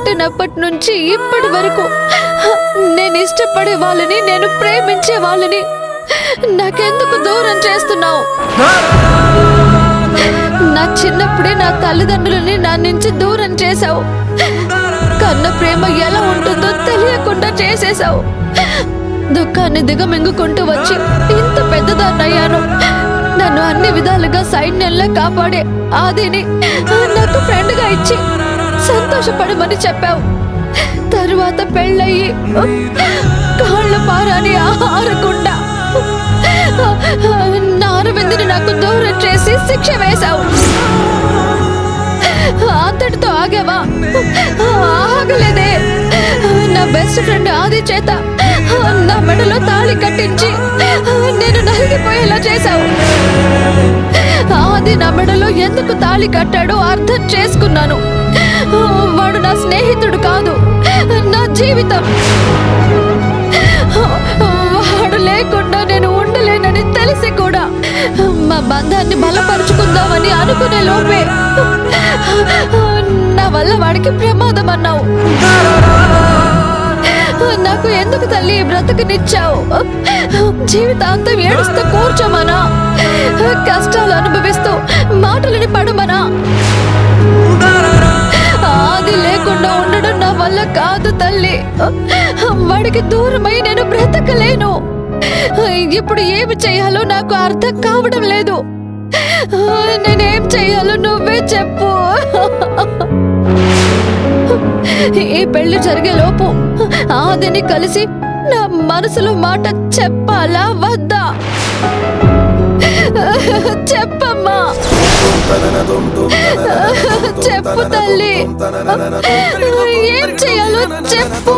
పుట్టినప్పటి నుంచి ఇప్పటి వరకు నేను ఇష్టపడే వాళ్ళని, నేను ప్రేమించే వాళ్ళని నాకెందుకు దూరం చేస్తున్నావు? నా చిన్నప్పుడే నా తల్లిదండ్రులని నా నుంచి దూరం చేశావు. కన్న ప్రేమ ఎలా ఉంటుందో తెలియకుండా చేసేశావు. దుఃఖాన్ని దిగమింగుకుంటూ వచ్చి ఇంత పెద్దదాన్నయ్యాను. నన్ను అన్ని విధాలుగా సైన్యంలో కాపాడే ఆదిని నాకు ఫ్రెండ్ గా ఇచ్చి సంతోషపడమని చెప్పావు. తరువాత పెళ్ళయి కాళ్ళ పారాని ఆరకుండా నా అరవిందుని నాకు దూరం చేసి శిక్ష వేశావు. అంతటితో ఆగావా? ఆగలేదే. నా బెస్ట్ ఫ్రెండ్ ఆది చేత నా మెడలో తాళి కట్టించి నేను నలిగిపోయేలా చేశావు. ఆది నా మెడలో ఎందుకు తాళి కట్టాడో అర్థం చేసుకున్నాను. వాడు నా స్నేహితుడు కాదు, నా జీవితం. వాడు లేకుండా నేను ఉండలేనని తెలిసి కూడా మా బంధాన్ని బలపరుచుకుందామని అనుకునే లోపే నా వల్ల వాడికి ప్రమాదం అన్నావు. నాకు ఎందుకు తల్లి ఈ బ్రతుకునిచ్చావు? జీవితాంతం ఏడుస్తూ కూర్చోమనా? కష్టాలు అనుభవిస్తూ మాటలని పడమనా? ఆది లేకుండా ఉండడం నా వల్ల కాదు తల్లి. వాడికి దూరమై నేను బ్రతకలేను. ఇప్పుడు ఏమి చేయాలో నాకు అర్థం కావడం లేదు. నేనేం చేయాలో నువ్వే చెప్పు. ఈ పెళ్లి జరిగే లోపు ఆదిని కలిసి నా మనసులో మాట చెప్పాలా వద్దా? చెప్పమ్మా, చెప్పు తల్లి. ఏం చేయాలో చెప్పు.